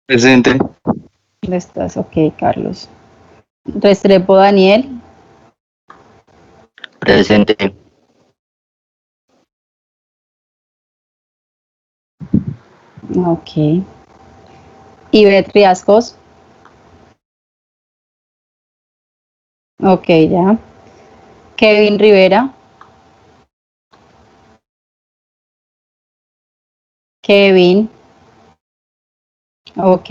Presente. ¿Dónde estás? Ok, Carlos. Restrepo Daniel. Presente. Ok. Ivette Riascos. Ok, ya. Kevin Rivera. Kevin. Ok.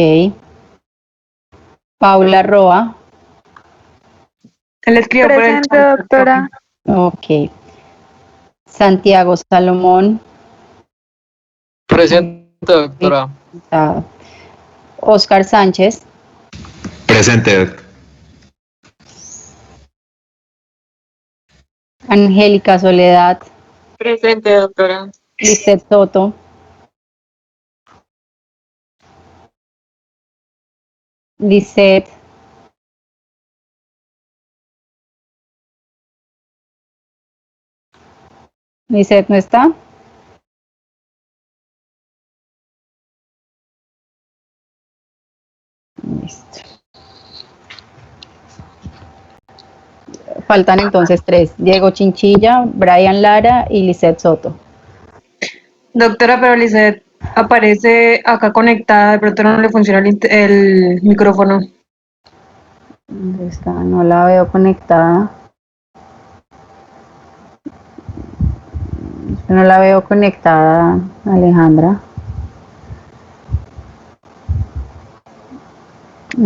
Paula Roa. Se le escribió por el Presente, chat. doctora. Ok. Santiago Salomón. Presente, doctora. Oscar Sánchez. Presente. Angélica Soledad. Presente, doctora. Lisette Soto. Lisette. Lisette no está. Listo. Faltan entonces 3. Diego Chinchilla, Brian Lara y Lisette Soto. Doctora, pero Lizeth aparece acá conectada, de pronto no le funciona el micrófono. ¿Dónde está? No la veo conectada. No la veo conectada, Alejandra.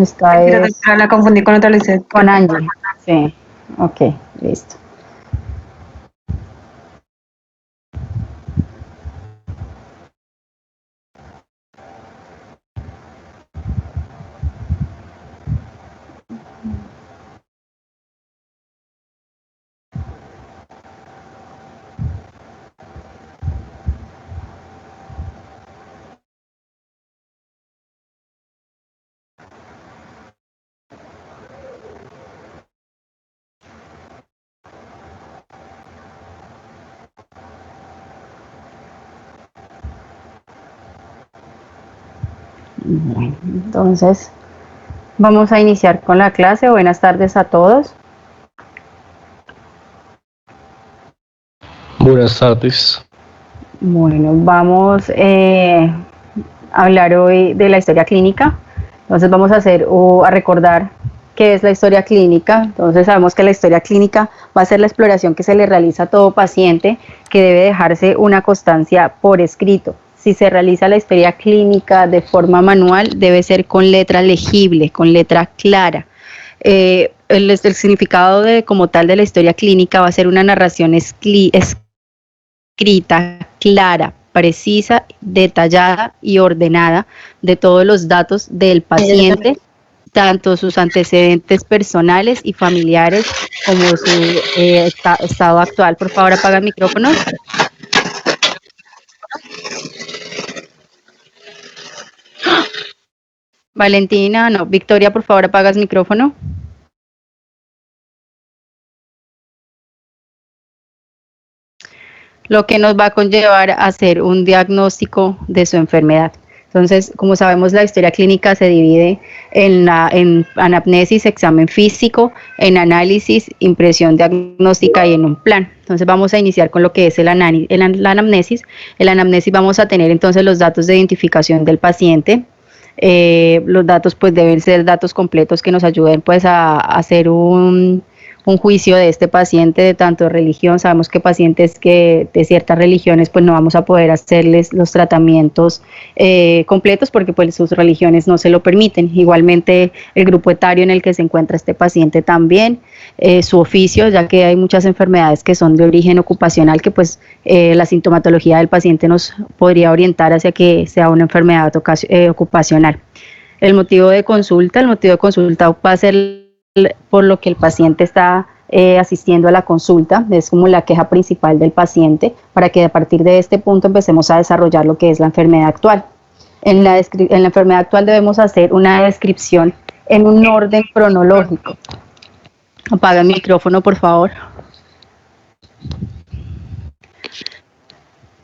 Esta Mentira, es doctora, la confundí con otra Lizeth. con Angie. Sí, ok, listo. Bueno, entonces vamos a iniciar con la clase. Buenas tardes a todos. Buenas tardes. Bueno, vamos a hablar hoy de la historia clínica. Entonces vamos a a recordar qué es la historia clínica. Entonces sabemos que la historia clínica va a ser la exploración que se le realiza a todo paciente, que debe dejarse una constancia por escrito. Si se realiza la historia clínica de forma manual, debe ser con letra legible, con letra clara. El significado como tal de la historia clínica va a ser una narración escrita, clara, precisa, detallada y ordenada de todos los datos del paciente, tanto sus antecedentes personales y familiares como su estado actual. Por favor, apaga el micrófono. Valentina, no, Victoria, por favor, apagas el micrófono. Lo que nos va a conllevar a hacer un diagnóstico de su enfermedad. Entonces, como sabemos, la historia clínica se divide en anamnesis, examen físico, en análisis, impresión diagnóstica y en un plan. Entonces, vamos a iniciar con lo que es la anamnesis. En la anamnesis vamos a tener entonces los datos de identificación del paciente. Los datos pues deben ser datos completos que nos ayuden pues a hacer un juicio de este paciente de tanto religión. Sabemos que pacientes que de ciertas religiones pues no vamos a poder hacerles los tratamientos completos porque pues sus religiones no se lo permiten. Igualmente el grupo etario en el que se encuentra este paciente también, su oficio, ya que hay muchas enfermedades que son de origen ocupacional que pues la sintomatología del paciente nos podría orientar hacia que sea una enfermedad ocupacional. El motivo de consulta va a ser por lo que el paciente está asistiendo a la consulta, es como la queja principal del paciente, para que a partir de este punto empecemos a desarrollar lo que es la enfermedad actual. En la enfermedad actual debemos hacer una descripción en un orden cronológico. Apaga el micrófono, por favor.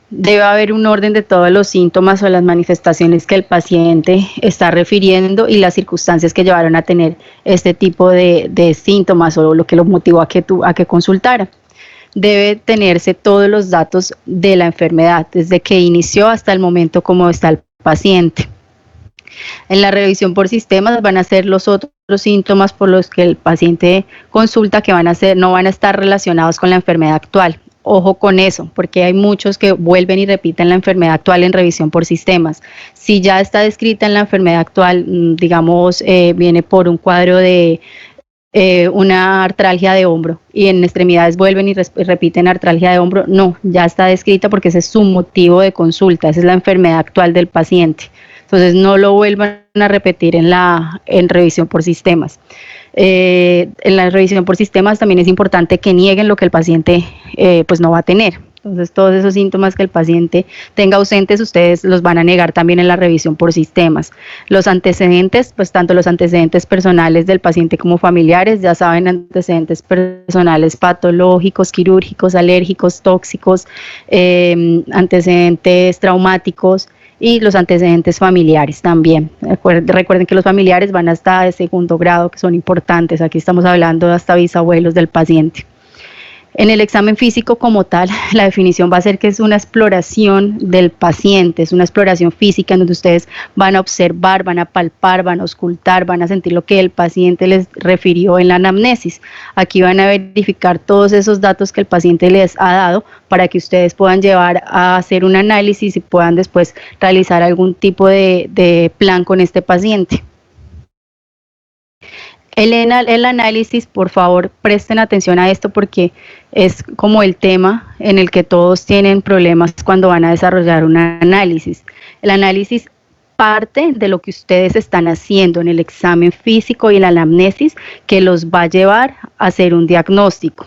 Debe haber un orden de todos los síntomas o las manifestaciones que el paciente está refiriendo y las circunstancias que llevaron a tener este tipo de síntomas o lo que lo motivó a que consultara. Debe tenerse todos los datos de la enfermedad, desde que inició hasta el momento como está el paciente. En la revisión por sistemas van a ser los otros síntomas por los que el paciente consulta que no van a estar relacionados con la enfermedad actual. Ojo con eso, porque hay muchos que vuelven y repiten la enfermedad actual en revisión por sistemas. Si ya está descrita en la enfermedad actual, digamos, viene por un cuadro de una artralgia de hombro y en extremidades vuelven y repiten artralgia de hombro, no, ya está descrita porque ese es su motivo de consulta, esa es la enfermedad actual del paciente. Entonces no lo vuelvan a repetir en revisión por sistemas. En la revisión por sistemas también es importante que nieguen lo que el paciente pues no va a tener. Entonces todos esos síntomas que el paciente tenga ausentes, ustedes los van a negar también en la revisión por sistemas. Los antecedentes, pues tanto los antecedentes personales del paciente como familiares, ya saben, antecedentes personales patológicos, quirúrgicos, alérgicos, tóxicos, antecedentes traumáticos, y los antecedentes familiares también. Recuerden que los familiares van hasta de segundo grado, que son importantes. Aquí estamos hablando de hasta bisabuelos del paciente. En el examen físico como tal, la definición va a ser que es una exploración del paciente, es una exploración física en donde ustedes van a observar, van a palpar, van a auscultar, van a sentir lo que el paciente les refirió en la anamnesis. Aquí van a verificar todos esos datos que el paciente les ha dado para que ustedes puedan llevar a hacer un análisis y puedan después realizar algún tipo de plan con este paciente. El análisis, por favor, presten atención a esto porque es como el tema en el que todos tienen problemas cuando van a desarrollar un análisis. El análisis parte de lo que ustedes están haciendo en el examen físico y en la anamnesis que los va a llevar a hacer un diagnóstico.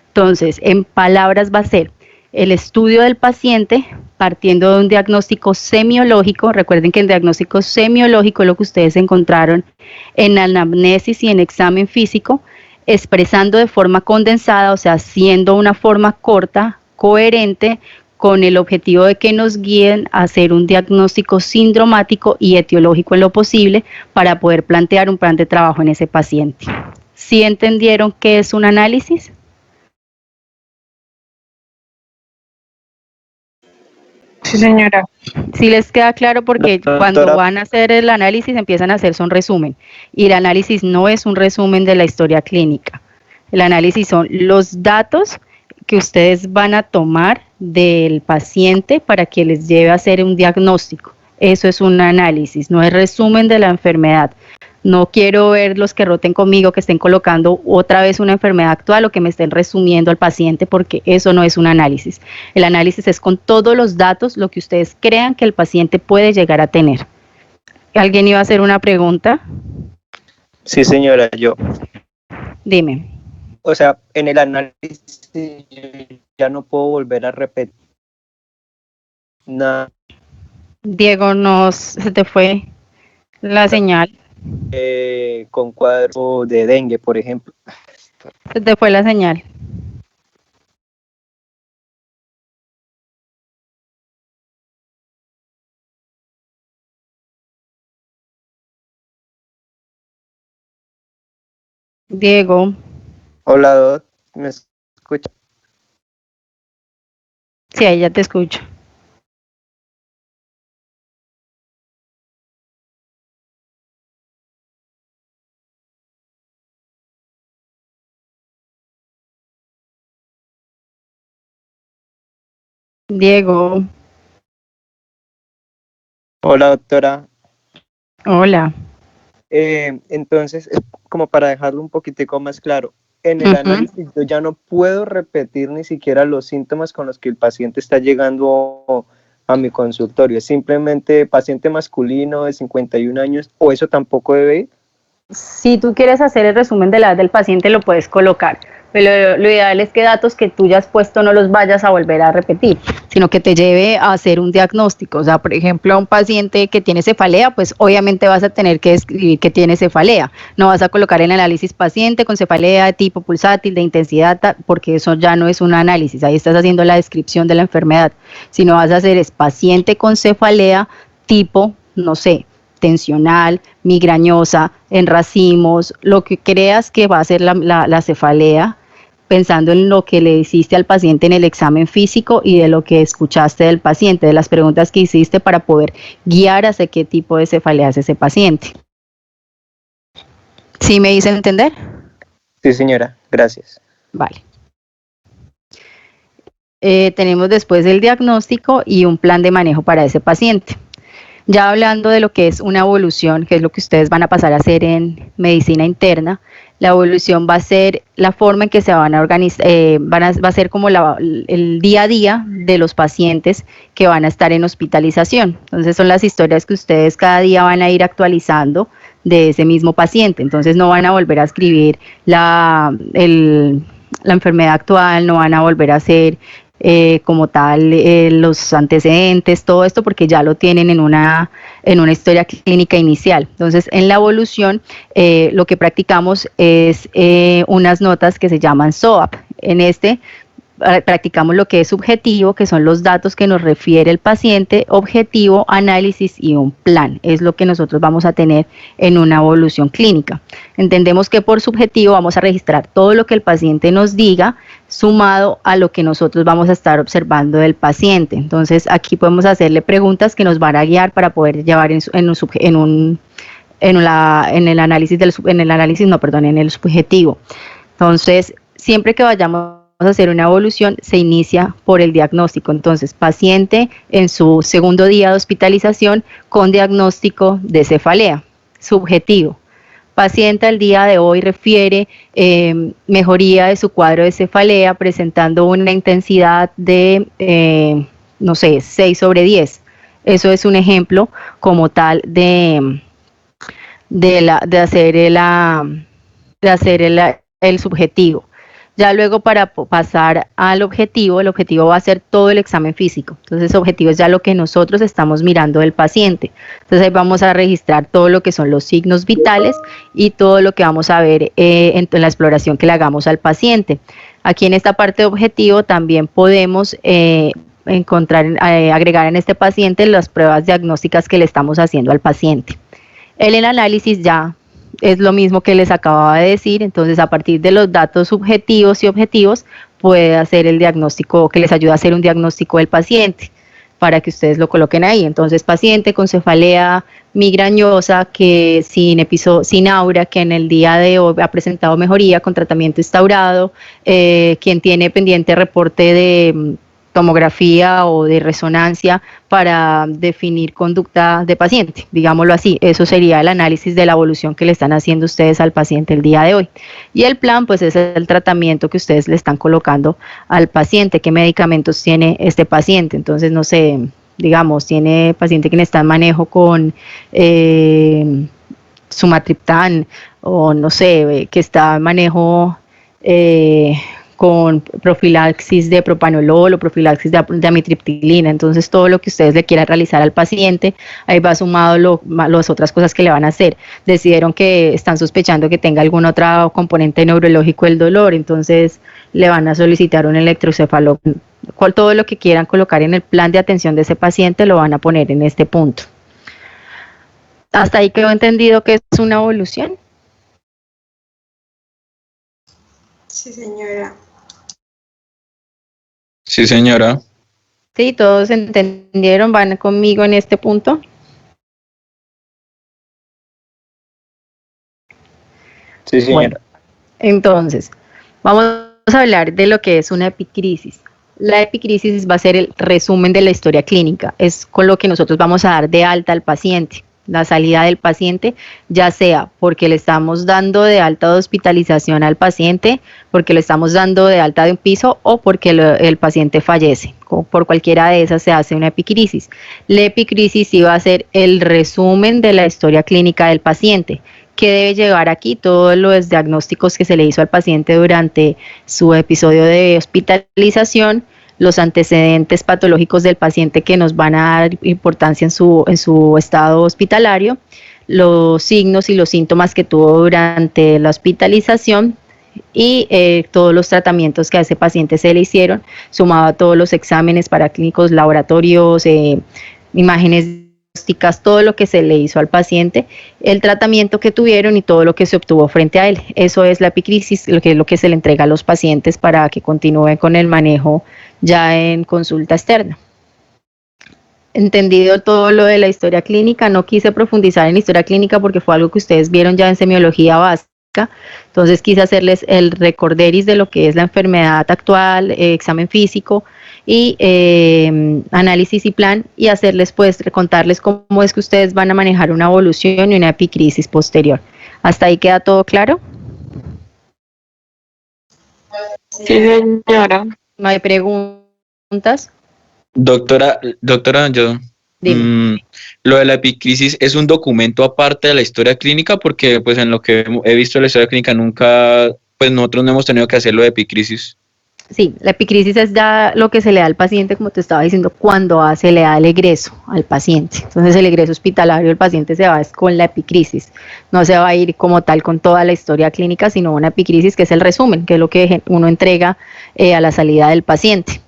Entonces, en palabras va a ser el estudio del paciente partiendo de un diagnóstico semiológico. Recuerden que el diagnóstico semiológico es lo que ustedes encontraron en anamnesis y en examen físico, expresando de forma condensada, o sea, haciendo una forma corta, coherente, con el objetivo de que nos guíen a hacer un diagnóstico sindromático y etiológico en lo posible para poder plantear un plan de trabajo en ese paciente. ¿Sí entendieron qué es un análisis? Sí, señora. Sí les queda claro porque cuando van a hacer el análisis empiezan a hacer son resumen y el análisis no es un resumen de la historia clínica. El análisis son los datos que ustedes van a tomar del paciente para que les lleve a hacer un diagnóstico. Eso es un análisis, no es resumen de la enfermedad. No quiero ver los que roten conmigo que estén colocando otra vez una enfermedad actual o que me estén resumiendo al paciente porque eso no es un análisis. El análisis es con todos los datos, lo que ustedes crean que el paciente puede llegar a tener. ¿Alguien iba a hacer una pregunta? Sí, señora, yo. Dime. O sea, en el análisis yo ya no puedo volver a repetir nada. Diego, se te fue la señal. Con cuadro de dengue, por ejemplo. Se te fue la señal. Diego. Hola, Dot, ¿me escucha? Sí, ahí ya te escucho. Diego. Hola, doctora. Hola. Entonces, como para dejarlo un poquitico más claro, en el análisis yo ya no puedo repetir ni siquiera los síntomas con los que el paciente está llegando a mi consultorio. Es simplemente paciente masculino de 51 años, o eso tampoco debe ir. Si tú quieres hacer el resumen de la edad del paciente, lo puedes colocar, Pero lo ideal es que datos que tú ya has puesto no los vayas a volver a repetir, sino que te lleve a hacer un diagnóstico. O sea, por ejemplo, a un paciente que tiene cefalea, pues obviamente vas a tener que describir que tiene cefalea. No vas a colocar el análisis paciente con cefalea de tipo pulsátil, de intensidad, porque eso ya no es un análisis. Ahí estás haciendo la descripción de la enfermedad. Sino vas a hacer es paciente con cefalea tipo, no sé, tensional, migrañosa, en racimos, lo que creas que va a ser la cefalea, pensando en lo que le hiciste al paciente en el examen físico y de lo que escuchaste del paciente, de las preguntas que hiciste para poder guiar hacia qué tipo de cefalea es ese paciente. ¿Sí me hice entender? Sí, señora, gracias. Vale. Tenemos después el diagnóstico y un plan de manejo para ese paciente. Ya hablando de lo que es una evolución, que es lo que ustedes van a pasar a hacer en medicina interna, la evolución va a ser la forma en que se van a organizar, va a ser como el día a día de los pacientes que van a estar en hospitalización. Entonces son las historias que ustedes cada día van a ir actualizando de ese mismo paciente. Entonces no van a volver a escribir la enfermedad actual, no van a volver a hacer como tal los antecedentes, todo esto porque ya lo tienen en una historia clínica inicial. Entonces en la evolución lo que practicamos es unas notas que se llaman SOAP. En practicamos lo que es subjetivo, que son los datos que nos refiere el paciente, objetivo, análisis y un plan. Es lo que nosotros vamos a tener en una evolución clínica. Entendemos que por subjetivo vamos a registrar todo lo que el paciente nos diga, sumado a lo que nosotros vamos a estar observando del paciente. Entonces aquí podemos hacerle preguntas que nos van a guiar para poder llevar en el subjetivo. Entonces, siempre que vayamos a hacer una evolución, se inicia por el diagnóstico. Entonces, paciente en su segundo día de hospitalización con diagnóstico de cefalea, subjetivo. Paciente al día de hoy refiere mejoría de su cuadro de cefalea presentando una intensidad de, no sé, 6/10. Eso es un ejemplo como tal de hacer el subjetivo. Ya luego para pasar al objetivo, el objetivo va a ser todo el examen físico. Entonces, el objetivo es ya lo que nosotros estamos mirando del paciente. Entonces, ahí vamos a registrar todo lo que son los signos vitales y todo lo que vamos a ver en la exploración que le hagamos al paciente. Aquí en esta parte de objetivo también podemos agregar en este paciente las pruebas diagnósticas que le estamos haciendo al paciente. El análisis ya es lo mismo que les acababa de decir, entonces a partir de los datos subjetivos y objetivos puede hacer el diagnóstico, que les ayuda a hacer un diagnóstico del paciente para que ustedes lo coloquen ahí. Entonces, paciente con cefalea migrañosa que sin aura, que en el día de hoy ha presentado mejoría con tratamiento instaurado, quien tiene pendiente reporte de tomografía o de resonancia para definir conducta de paciente, digámoslo así. Eso sería el análisis de la evolución que le están haciendo ustedes al paciente el día de hoy. Y el plan, pues, es el tratamiento que ustedes le están colocando al paciente, qué medicamentos tiene este paciente. Entonces, no sé, digamos, tiene paciente que está en manejo con sumatriptán, o no sé, que está en manejo con profilaxis de propanolol o profilaxis de amitriptilina. Entonces, todo lo que ustedes le quieran realizar al paciente, ahí va sumado las otras cosas que le van a hacer. Decidieron que están sospechando que tenga algún otro componente neurológico del dolor, entonces le van a solicitar un electrocefalo. Todo lo que quieran colocar en el plan de atención de ese paciente lo van a poner en este punto. ¿Hasta ahí quedó entendido que es una evolución? Sí, señora. Sí, señora. Sí, todos entendieron, van conmigo en este punto. Sí, señora. Bueno, entonces, vamos a hablar de lo que es una epicrisis. La epicrisis va a ser el resumen de la historia clínica, es con lo que nosotros vamos a dar de alta al paciente. La salida del paciente, ya sea porque le estamos dando de alta de hospitalización al paciente, porque le estamos dando de alta de un piso o porque el paciente fallece. Por cualquiera de esas se hace una epicrisis. La epicrisis sí va a ser el resumen de la historia clínica del paciente. ¿Qué debe llevar aquí? Todos los diagnósticos que se le hizo al paciente durante su episodio de hospitalización, los antecedentes patológicos del paciente que nos van a dar importancia en su estado hospitalario, los signos y los síntomas que tuvo durante la hospitalización y todos los tratamientos que a ese paciente se le hicieron, sumado a todos los exámenes paraclínicos, laboratorios, imágenes diagnósticas, todo lo que se le hizo al paciente, el tratamiento que tuvieron y todo lo que se obtuvo frente a él. Eso es la epicrisis, lo que se le entrega a los pacientes para que continúen con el manejo ya en consulta externa. Entendido todo lo de la historia clínica, no quise profundizar en historia clínica porque fue algo que ustedes vieron ya en semiología básica, entonces quise hacerles el recorderis de lo que es la enfermedad actual, examen físico y análisis y plan, y hacerles contarles cómo es que ustedes van a manejar una evolución y una epicrisis posterior. ¿Hasta ahí queda todo claro? Sí, señora. ¿No hay preguntas? Doctora, Dime. lo de la epicrisis es un documento aparte de la historia clínica, porque pues en lo que he visto de la historia clínica nunca, pues nosotros no hemos tenido que hacer lo de epicrisis. Sí, la epicrisis es ya lo que se le da al paciente, como te estaba diciendo, cuando se le da el egreso al paciente. Entonces el egreso hospitalario, el paciente se va con la epicrisis. No se va a ir como tal con toda la historia clínica, sino una epicrisis que es el resumen, que es lo que uno entrega a la salida del paciente.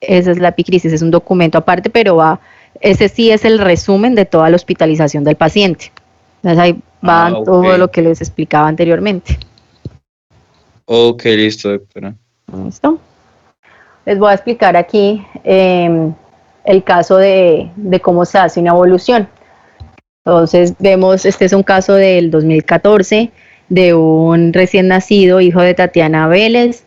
Esa es la epicrisis, es un documento aparte, pero ese sí es el resumen de toda la hospitalización del paciente. Entonces ahí va todo lo que les explicaba anteriormente. Ok, listo, doctora. ¿Listo? Les voy a explicar aquí el caso de cómo se hace una evolución. Entonces vemos, este es un caso del 2014 de un recién nacido hijo de Tatiana Vélez.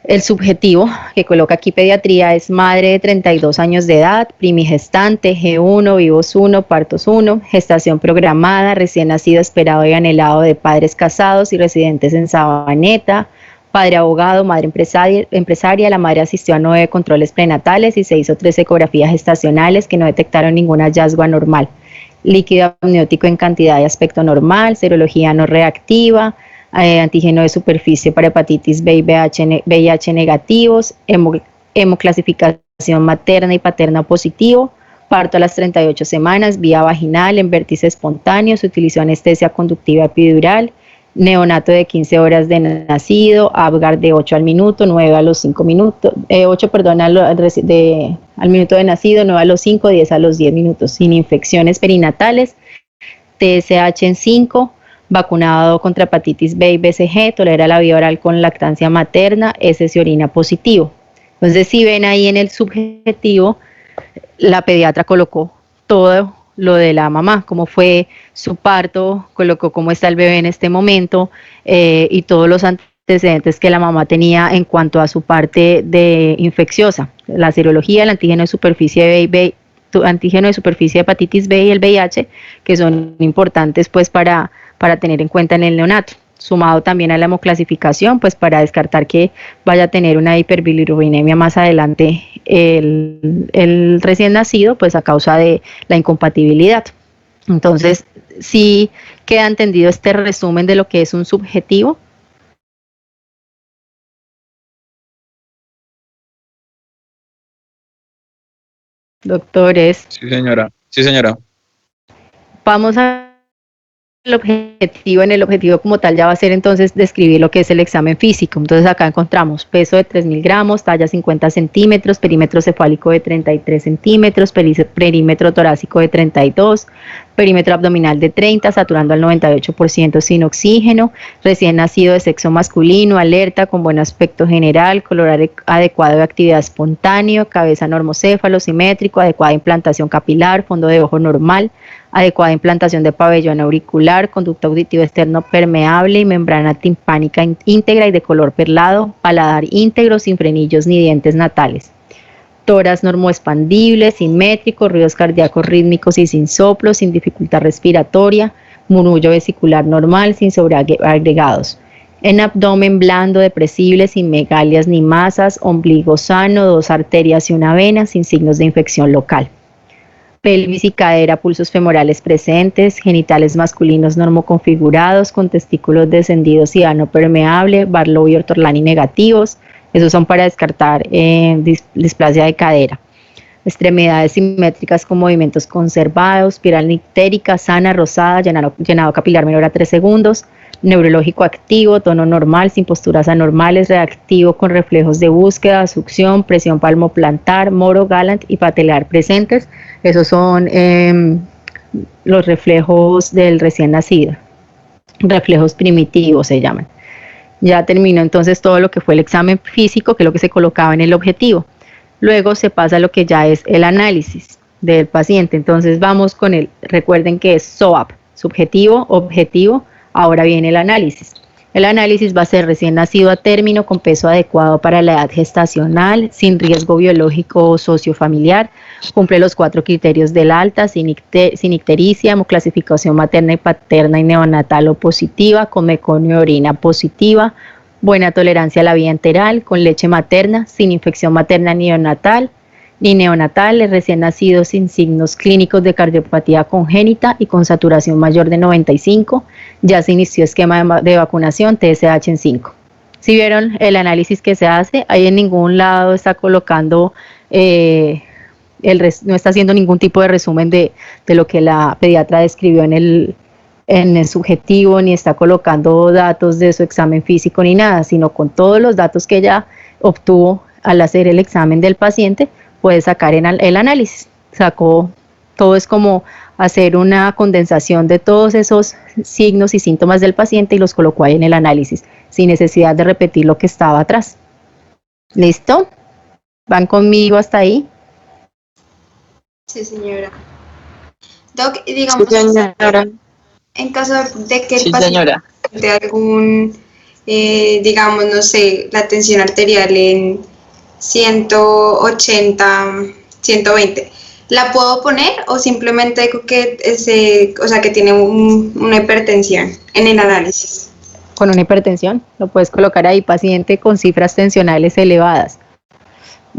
El subjetivo que coloca aquí pediatría es madre de 32 años de edad, primigestante, G1, vivos 1, partos 1, gestación programada, recién nacido esperado y anhelado de padres casados y residentes en Sabaneta, padre abogado, madre empresaria, la madre asistió a 9 controles prenatales y se hizo 3 ecografías gestacionales que no detectaron ningún hallazgo anormal. Líquido amniótico en cantidad y aspecto normal, serología no reactiva, antígeno de superficie para hepatitis B y VIH negativos, hemoclasificación materna y paterna positivo, parto a las 38 semanas, vía vaginal, en vértice espontáneo, se utilizó anestesia conductiva epidural, neonato de 15 horas de nacido, Apgar de 8 al minuto, 9 a los 5 minutos, 8, perdón, al minuto de nacido, 9 a los 5, 10 a los 10 minutos, sin infecciones perinatales, TSH en 5, vacunado contra hepatitis B y BCG, tolera la vía oral con lactancia materna, heces y orina positivo. Entonces, si ven ahí en el subjetivo, la pediatra colocó todo lo de la mamá, cómo fue su parto, colocó cómo está el bebé en este momento y todos los antecedentes que la mamá tenía en cuanto a su parte de infecciosa, la serología, el antígeno de superficie de hepatitis B y el VIH, que son importantes pues para tener en cuenta en el neonato, sumado también a la hemoclasificación, pues para descartar que vaya a tener una hiperbilirubinemia más adelante el recién nacido, pues a causa de la incompatibilidad. Entonces, sí queda entendido este resumen de lo que es un subjetivo. Doctores. Sí, señora. Sí, señora. Vamos a el objetivo como tal ya va a ser entonces describir lo que es el examen físico. Entonces acá encontramos peso de 3.000 gramos, talla 50 centímetros, perímetro cefálico de 33 centímetros, perímetro torácico de 32, perímetro abdominal de 30, saturando al 98% sin oxígeno, recién nacido de sexo masculino, alerta, con buen aspecto general, color adecuado de actividad espontáneo, cabeza normocéfalo, simétrico, adecuada implantación capilar, fondo de ojo normal, adecuada implantación de pabellón auricular, conducto auditivo externo permeable y membrana timpánica íntegra y de color perlado, paladar íntegro, sin frenillos ni dientes natales. Tórax normoexpandible, simétrico, ruidos cardíacos rítmicos y sin soplo, sin dificultad respiratoria, murmullo vesicular normal, sin sobreagregados. En abdomen blando, depresible, sin megalias ni masas, ombligo sano, 2 arterias y una vena, sin signos de infección local. pelvis y cadera, pulsos femorales presentes, genitales masculinos normoconfigurados, con testículos descendidos y ano permeable, Barlow y Ortolani negativos. Esos son para descartar displasia de cadera. Extremidades simétricas con movimientos conservados, espiral nictérica, sana, rosada, llenado capilar menor a 3 segundos, neurológico activo, tono normal, sin posturas anormales, reactivo con reflejos de búsqueda, succión, presión palmoplantar, moro, Gallant y patelar presentes. Esos son los reflejos del recién nacido, reflejos primitivos se llaman. Ya terminó entonces todo lo que fue el examen físico, que es lo que se colocaba en el objetivo. Luego se pasa a lo que ya es el análisis del paciente. Entonces vamos con recuerden que es SOAP, subjetivo, objetivo, ahora viene el análisis. El análisis va a ser recién nacido a término, con peso adecuado para la edad gestacional, sin riesgo biológico o sociofamiliar, cumple los 4 criterios del alta, sin ictericia, hemoclasificación materna y paterna y neonatal o positiva, con meconio de orina positiva, buena tolerancia a la vía enteral, con leche materna, sin infección materna ni neonatal, recién nacido sin signos clínicos de cardiopatía congénita y con saturación mayor de 95, ya se inició esquema de vacunación TSH en 5. Si vieron el análisis que se hace, ahí en ningún lado está colocando, no está haciendo ningún tipo de resumen de lo que la pediatra describió en el subjetivo, ni está colocando datos de su examen físico ni nada, sino con todos los datos que ella obtuvo al hacer el examen del paciente, puede sacar el análisis. Sacó, todo es como hacer una condensación de todos esos signos y síntomas del paciente y los colocó ahí en el análisis, sin necesidad de repetir lo que estaba atrás. ¿Listo? ¿Van conmigo hasta ahí? Sí, señora. Doc, y digamos, Sí, señora. en caso de que el Sí, paciente señora. de algún, digamos, no sé, la tensión arterial en 180, 120, ¿la puedo poner o simplemente digo que que tiene una hipertensión en el análisis? Con una hipertensión, lo puedes colocar ahí, paciente con cifras tensionales elevadas.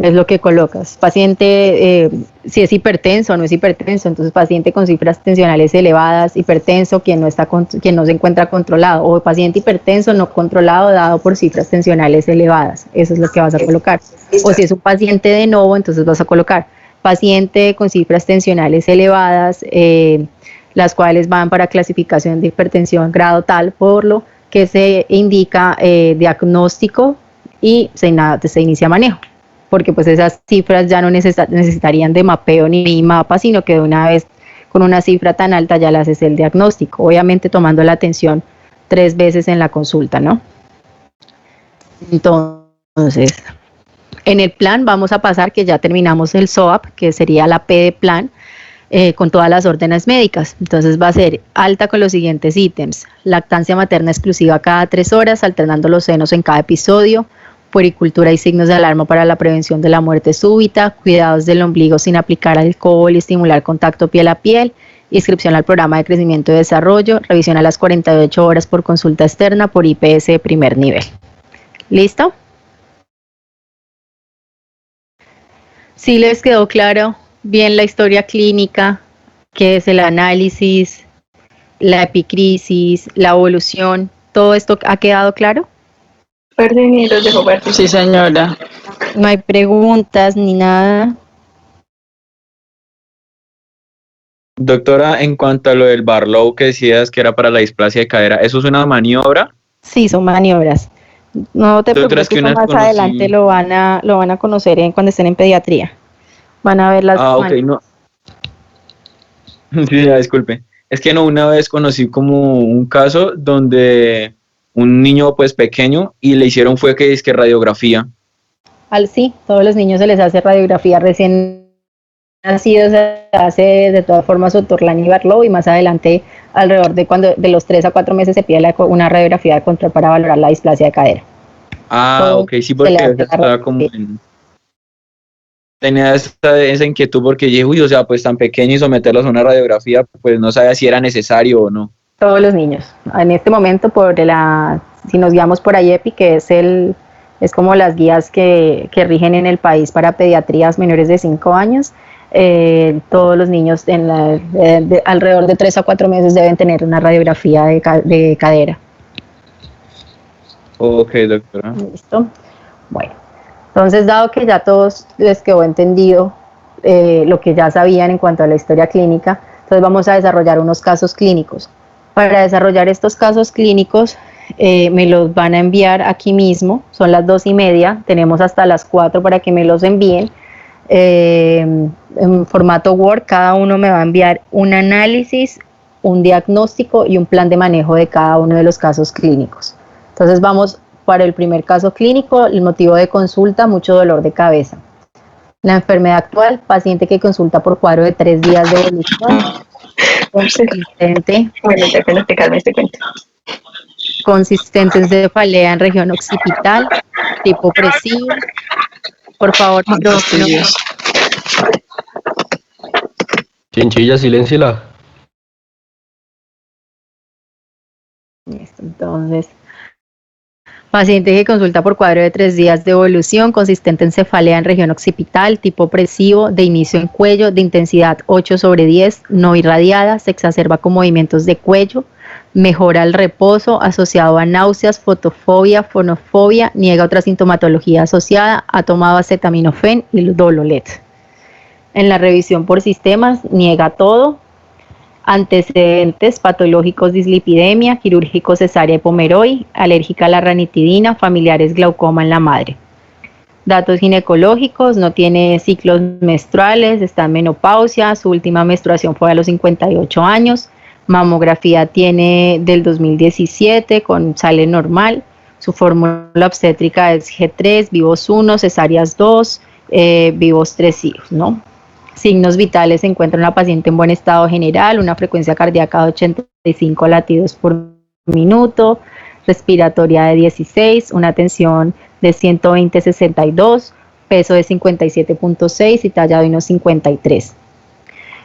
Es lo que colocas. Paciente, si es hipertenso o no es hipertenso, entonces paciente con cifras tensionales elevadas, hipertenso, quien no se encuentra controlado, o paciente hipertenso no controlado dado por cifras tensionales elevadas. Eso es lo que vas a colocar. O si es un paciente de novo, entonces vas a colocar paciente con cifras tensionales elevadas, las cuales van para clasificación de hipertensión grado tal, por lo que se indica diagnóstico y se inicia manejo, porque pues esas cifras ya no necesitarían de mapeo ni mapa, sino que de una vez con una cifra tan alta ya le haces el diagnóstico, obviamente tomando la atención 3 veces en la consulta, ¿no? Entonces, en el plan vamos a pasar que ya terminamos el SOAP, que sería la P de plan, con todas las órdenes médicas. Entonces va a ser alta con los siguientes ítems: lactancia materna exclusiva cada 3 horas, alternando los senos en cada episodio, puericultura y signos de alarma para la prevención de la muerte súbita, cuidados del ombligo sin aplicar alcohol y estimular contacto piel a piel, inscripción al programa de crecimiento y desarrollo, revisión a las 48 horas por consulta externa por IPS de primer nivel. ¿Listo? ¿Sí les quedó claro bien la historia clínica, qué es el análisis, la epicrisis, la evolución? ¿Todo esto ha quedado claro? Perdón, y los dejo ver. Sí, señora. No hay preguntas ni nada. Doctora, en cuanto a lo del Barlow que decías que era para la displasia de cadera, ¿eso es una maniobra? Sí, son maniobras. No te Doctora, preocupes, es que eso unas más conocí- adelante lo van a conocer cuando estén en pediatría. Van a ver las Ok, no. Sí, ya, disculpe. Es que no, una vez conocí como un caso donde un niño pues pequeño y le hicieron fue que es que radiografía. Sí, todos los niños se les hace radiografía recién nacidos, se hace de todas formas Ortolani y Barlow, y más adelante alrededor de los 3 a 4 meses se pide una radiografía de control para valorar la displasia de cadera. Ah, Todo ok, sí, se porque le hace yo estaba como radiografía. tenía esa inquietud porque dije, uy, o sea, pues tan pequeño y someterlos a una radiografía, pues no sabía si era necesario o no. Todos los niños. En este momento, si nos guiamos por IEPI, que es como las guías que rigen en el país para pediatrías menores de 5 años, Todos los niños alrededor de 3 a 4 meses deben tener una radiografía de cadera. Ok, doctora. ¿Listo? Bueno, entonces dado que ya todos les quedó entendido lo que ya sabían en cuanto a la historia clínica, entonces vamos a desarrollar unos casos clínicos. Para desarrollar estos casos clínicos me los van a enviar aquí mismo, son las 2:30, tenemos hasta las 4 para que me los envíen. En formato Word, cada uno me va a enviar un análisis, un diagnóstico y un plan de manejo de cada uno de los casos clínicos. Entonces vamos para el primer caso clínico, el motivo de consulta, mucho dolor de cabeza. La enfermedad actual, paciente que consulta por cuadro de 3 días de evolución, consistente, Bueno, ya que no te calmes, te cuento. consistente en cefalea en región occipital, tipo opresivo. Por favor, micrófono. Chinchilla, silénciala. Listo, entonces, paciente que consulta por cuadro de 3 días de evolución, consistente en cefalea en región occipital, tipo opresivo, de inicio en cuello, de intensidad 8/10, no irradiada, se exacerba con movimientos de cuello, mejora el reposo, asociado a náuseas, fotofobia, fonofobia, niega otra sintomatología asociada, ha tomado acetaminofén y Dololet. En la revisión por sistemas, niega todo. Antecedentes patológicos: dislipidemia, quirúrgico cesárea y pomeroy, alérgica a la ranitidina, familiares glaucoma en la madre. Datos ginecológicos: no tiene ciclos menstruales, está en menopausia, su última menstruación fue a los 58 años, mamografía tiene del 2017 con sale normal, su fórmula obstétrica es G3, vivos 1, cesáreas 2, vivos 3 hijos, ¿no? Signos vitales: se encuentra una paciente en buen estado general, una frecuencia cardíaca de 85 latidos por minuto, respiratoria de 16, una tensión de 120/62, peso de 57.6 y talla de 1,53.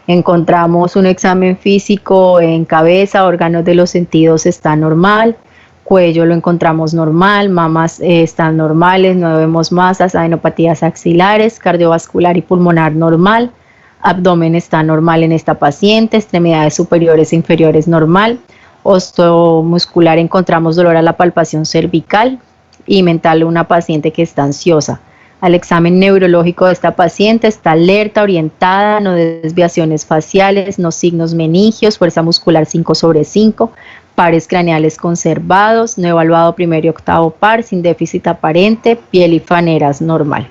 Encontramos un examen físico en cabeza, órganos de los sentidos está normal, cuello lo encontramos normal, mamas están normales, no vemos masas, adenopatías axilares, cardiovascular y pulmonar normal, abdomen está normal en esta paciente, extremidades superiores e inferiores normal, osteomuscular encontramos dolor a la palpación cervical y mental una paciente que está ansiosa. Al examen neurológico de esta paciente está alerta, orientada, no desviaciones faciales, no signos meningios, fuerza muscular 5/5, pares craneales conservados, no evaluado primero y octavo par, sin déficit aparente, piel y faneras normal.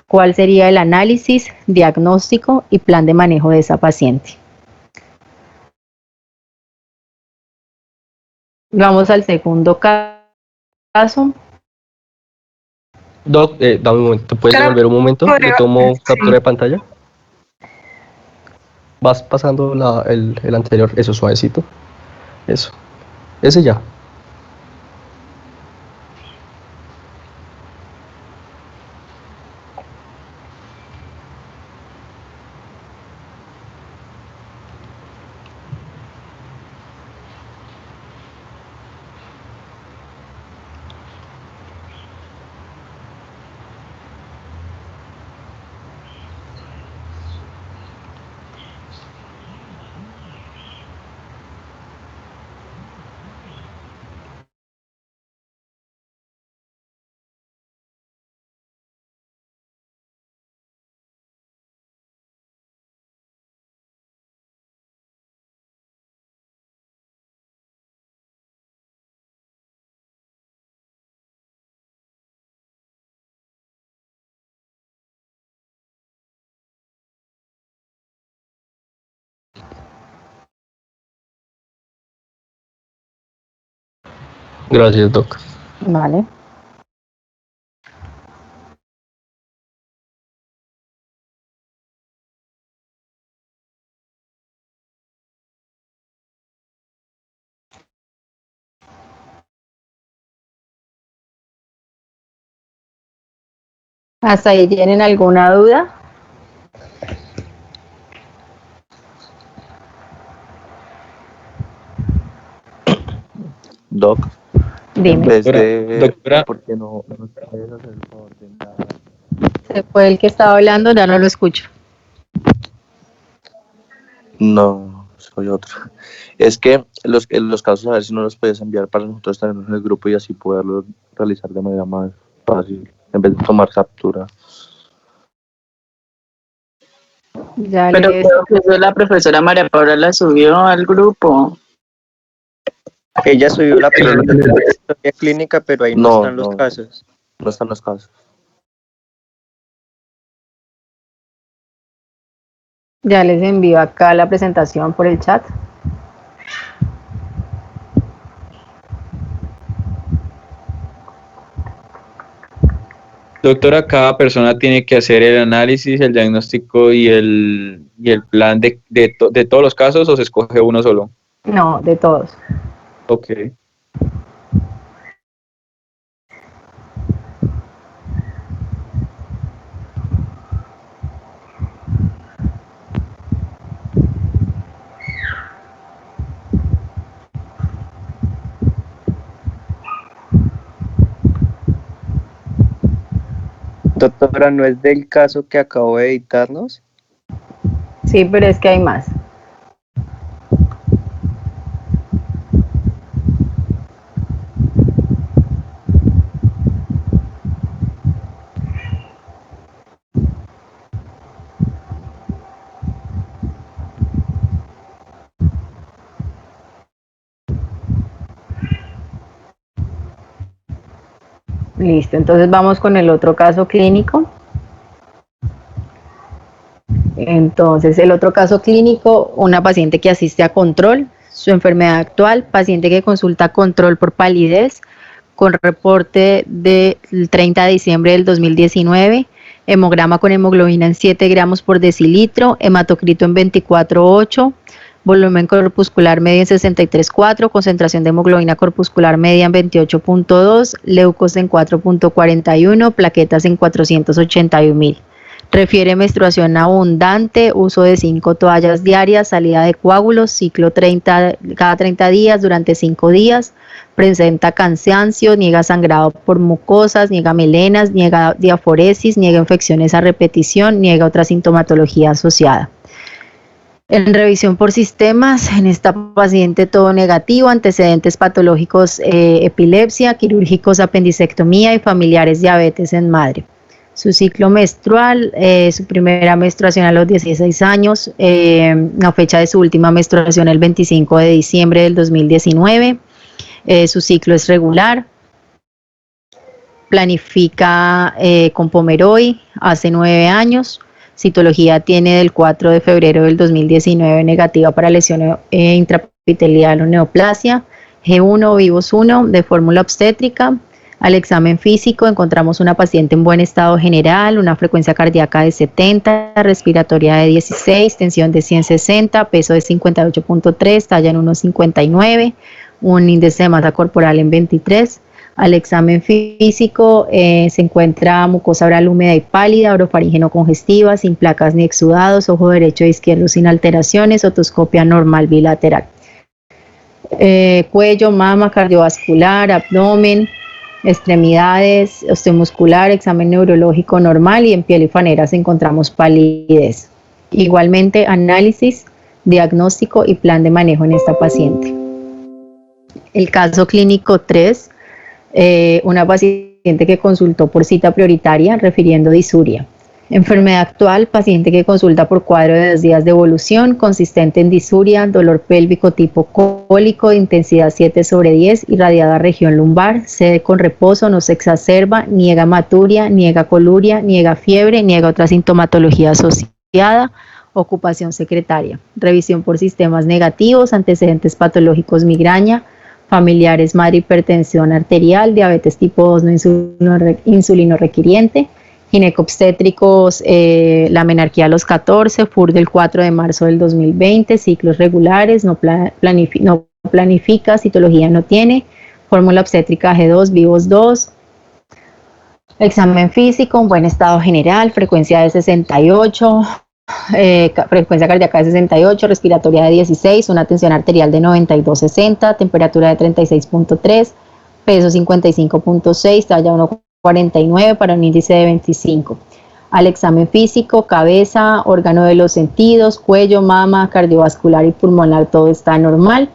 ¿Cuál sería el análisis, diagnóstico y plan de manejo de esa paciente? Vamos al segundo caso. Doc, dame un momento. ¿Puedes devolver un momento? Le tomo captura de pantalla. Vas pasando el anterior, eso, suavecito. Eso. Ese ya. Gracias, Doc. Vale. ¿Hasta ahí tienen alguna duda? Doc, Dime. en vez de... Doctora. ¿Por qué no puedes hacer el favor de Se fue el que estaba hablando, ya no lo escucho. No, soy otro. Es que los casos a ver si no los puedes enviar para nosotros tenerlos en el grupo y así poderlo realizar de manera más fácil, en vez de tomar captura. Ya Pero les, creo que eso la profesora María Paula la subió al grupo. Ella subió la presentación de historia clínica, pero ahí no No, están los no. casos. No están los casos. ya les envío acá la presentación por el chat. Doctora, cada persona tiene que hacer el análisis, el diagnóstico y el plan de todos los casos, o se escoge uno solo. No, de todos. Ok. Doctora, ¿no es del caso que acabo de editarnos? Sí, pero es que hay más. Listo, entonces vamos con el otro caso clínico. Entonces, el otro caso clínico, una paciente que asiste a control, su enfermedad actual, paciente que consulta control por palidez, con reporte del 30 de diciembre del 2019, hemograma con hemoglobina en 7 gramos por decilitro, hematocrito en 24,8, volumen corpuscular medio en 63,4, concentración de hemoglobina corpuscular media en 28,2, leucos en 4,41, plaquetas en 481,000. Refiere menstruación abundante, uso de 5 toallas diarias, salida de coágulos, ciclo cada 30 días durante 5 días, presenta cansancio, niega sangrado por mucosas, niega melenas, niega diaforesis, niega infecciones a repetición, niega otra sintomatología asociada. En revisión por sistemas, en esta paciente todo negativo, antecedentes patológicos, epilepsia, quirúrgicos, apendicectomía y familiares diabetes en madre. Su ciclo menstrual, su primera menstruación a los 16 años, la fecha de su última menstruación el 25 de diciembre del 2019, su ciclo es regular, planifica con Pomeroy hace 9 años, citología tiene del 4 de febrero del 2019 negativa para lesión intraepitelial o neoplasia, G1 vivos 1 de fórmula obstétrica. Al examen físico encontramos una paciente en buen estado general, una frecuencia cardíaca de 70, respiratoria de 16, tensión de 160, peso de 58,3, talla en 1,59, un índice de masa corporal en 23. Al examen físico se encuentra mucosa oral húmeda y pálida, orofaringe no congestiva, sin placas ni exudados, ojo derecho e izquierdo sin alteraciones, otoscopia normal bilateral. Cuello, mama, cardiovascular, abdomen, extremidades, osteomuscular, examen neurológico normal y en piel y faneras encontramos palidez. Igualmente análisis, diagnóstico y plan de manejo en esta paciente. El caso clínico 3, una paciente que consultó por cita prioritaria refiriendo disuria. Enfermedad actual, paciente que consulta por cuadro de 2 días de evolución, consistente en disuria, dolor pélvico tipo cólico, intensidad 7/10, irradiada región lumbar, sede con reposo, no se exacerba, niega hematuria, niega coluria, niega fiebre, niega otra sintomatología asociada, ocupación secretaria. Revisión por sistemas negativos, antecedentes patológicos migraña, familiares madre hipertensión arterial, diabetes tipo 2 no insulino requiriente, ginecobstétricos, la menarquía a los 14, FUR del 4 de marzo del 2020, ciclos regulares, no planifica, citología no tiene, fórmula obstétrica G2, vivos 2, examen físico, un buen estado general, frecuencia de 68, frecuencia cardíaca de 68, respiratoria de 16, una tensión arterial de 92/60, temperatura de 36,3, peso 55,6, talla 1,49 para un índice de 25. al examen físico, cabeza, órgano de los sentidos, cuello, mama, cardiovascular y pulmonar, todo está normal.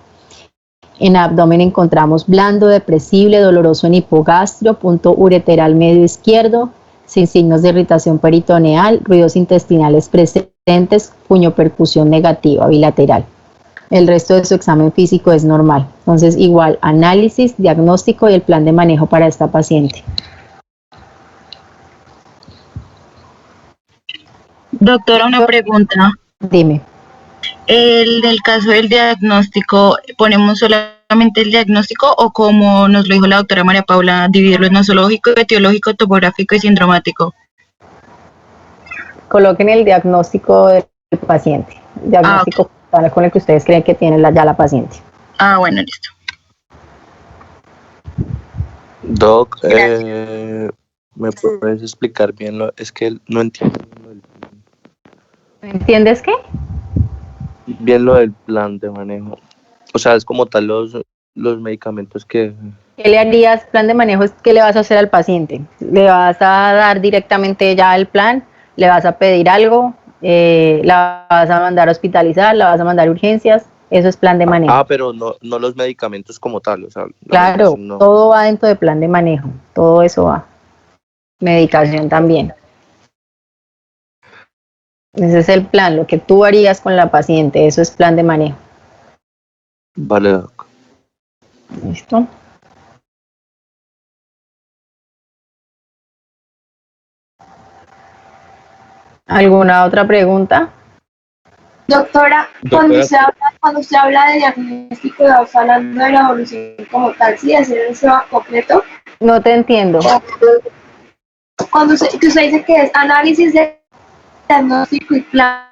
En abdomen encontramos blando, depresible, doloroso en hipogastrio, punto ureteral medio izquierdo, sin signos de irritación peritoneal, ruidos intestinales presentes, puño percusión negativa bilateral. El resto de su examen físico es normal. Entonces, igual, análisis, diagnóstico y el plan de manejo para esta paciente. Doctora, una pregunta. Dime. En el caso del diagnóstico, ¿ponemos solamente el diagnóstico o como nos lo dijo la doctora María Paula, dividirlo en nosológico, etiológico, topográfico y sindromático? Coloquen el diagnóstico del paciente, diagnóstico tal con el que ustedes creen que tiene ya la paciente. Ah, bueno, listo. Doc, ¿me puedes explicar bien? Es que no entiendo ¿Entiendes qué? bien lo del plan de manejo. O sea, es como tal los medicamentos que... ¿Qué le harías? Plan de manejo es qué le vas a hacer al paciente. ¿Le vas a dar directamente ya el plan? ¿Le vas a pedir algo? ¿La vas a mandar a hospitalizar? ¿La vas a mandar a urgencias? Eso es plan de manejo. Ah, pero no los medicamentos como tal, o sea... Claro, no. todo va dentro del plan de manejo. Todo eso va. Medicación también. Ese es el plan, lo que tú harías con la paciente, eso es plan de manejo. Vale, Doc. ¿Listo? ¿Alguna otra pregunta? Doctora, cuando usted habla de diagnóstico, está hablando de la evolución como tal, ¿sí? Hacer el SWOT completo. No te entiendo. Cuando usted dice que es análisis de diagnóstico y plan,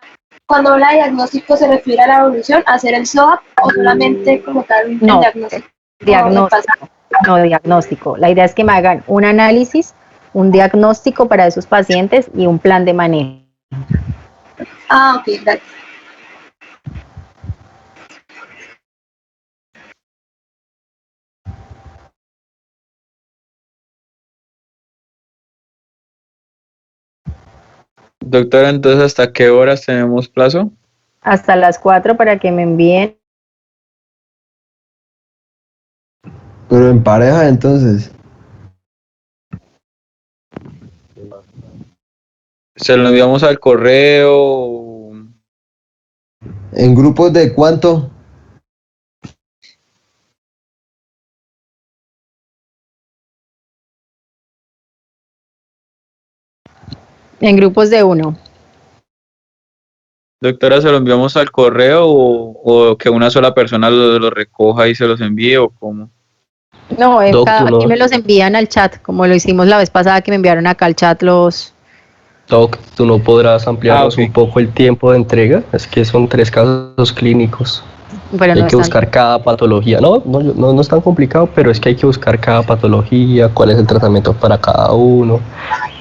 cuando habla de diagnóstico se refiere a la evolución, hacer el SWOT o solamente como tal el diagnóstico. Diagnóstico. La idea es que me hagan un análisis, un diagnóstico para esos pacientes y un plan de manejo. Ah, ok, gracias. Doctora, entonces, ¿hasta qué horas tenemos plazo? Hasta las 4 para que me envíen. Pero en pareja, entonces. ¿Se lo enviamos al correo? ¿En grupos de cuánto? En grupos de 1. Doctora, ¿se lo enviamos al correo o que una sola persona lo recoja y se los envíe o cómo? No, aquí me los envían al chat, como lo hicimos la vez pasada que me enviaron acá al chat los... Doc, ¿tú no podrás ampliarnos un poco el tiempo de entrega? Es que son 3 casos clínicos. Pero hay que buscar cada patología. No es tan complicado, pero es que hay que buscar cada patología, cuál es el tratamiento para cada uno,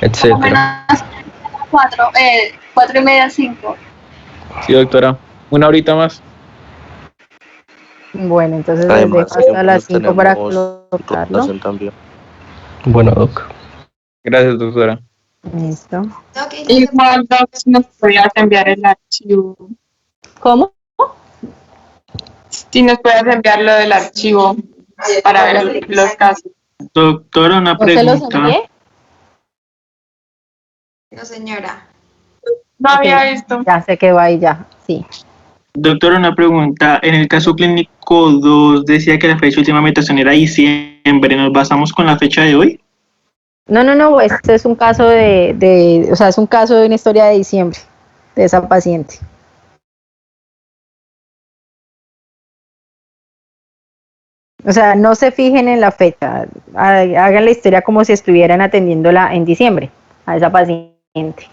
etcétera. 4:30, 5. Sí, doctora. Una horita más. Bueno, entonces les dejo hasta las 5 para colocarlo. Bueno, Doc. Gracias, doctora. Listo. Igual, Doc, nos podías enviar el archivo. ¿Cómo? Si nos puedes enviar lo del archivo para ver los casos. Doctora, una pregunta. No, señora. No había visto. Ya se quedó ahí ya, sí. Doctora, una pregunta. En el caso clínico 2 decía que la fecha de última metación era diciembre. ¿Nos basamos con la fecha de hoy? No, este es un caso o sea, es un caso de una historia de diciembre de esa paciente. O sea, no se fijen en la fecha, hagan la historia como si estuvieran atendiéndola en diciembre a esa paciente.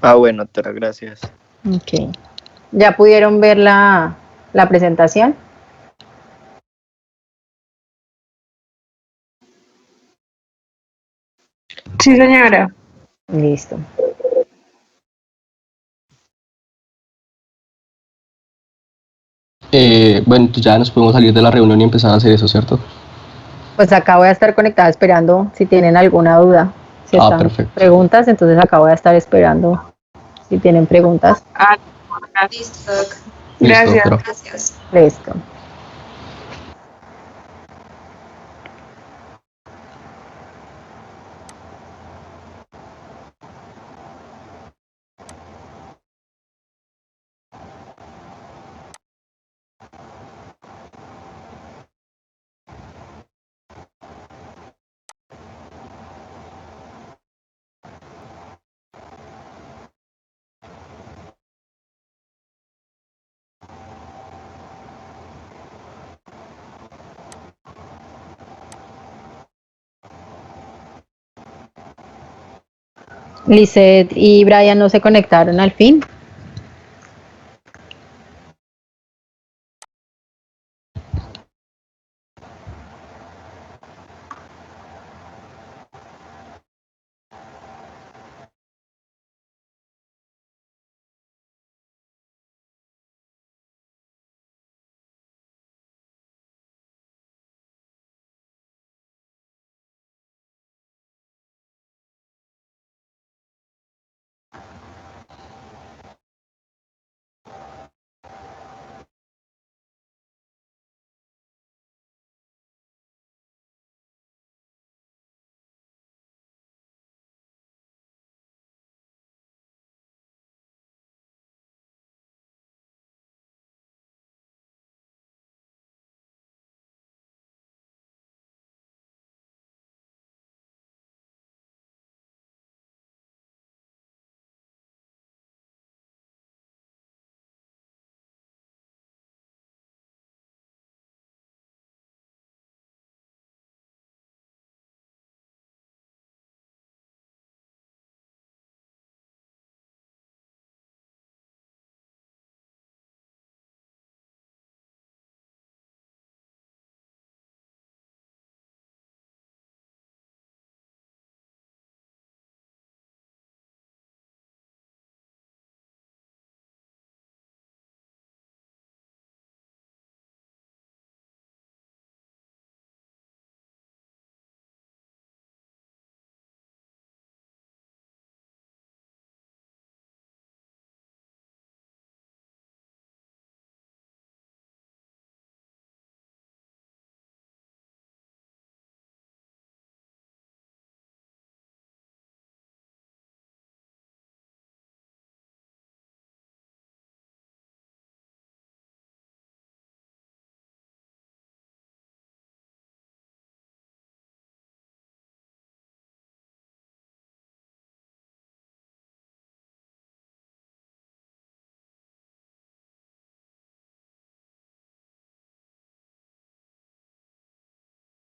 Ah, bueno, doctora, gracias. Ok. ¿Ya pudieron ver la presentación? Sí, señora. Listo. Bueno, entonces ya nos podemos salir de la reunión y empezar a hacer eso, ¿cierto? Pues acá voy a estar conectada esperando si tienen alguna duda. Si están Perfecto. preguntas, entonces acá voy a estar esperando si tienen preguntas. Listo. Gracias. Listo, Gracias. Listo. Lisette y Brian no se conectaron al fin.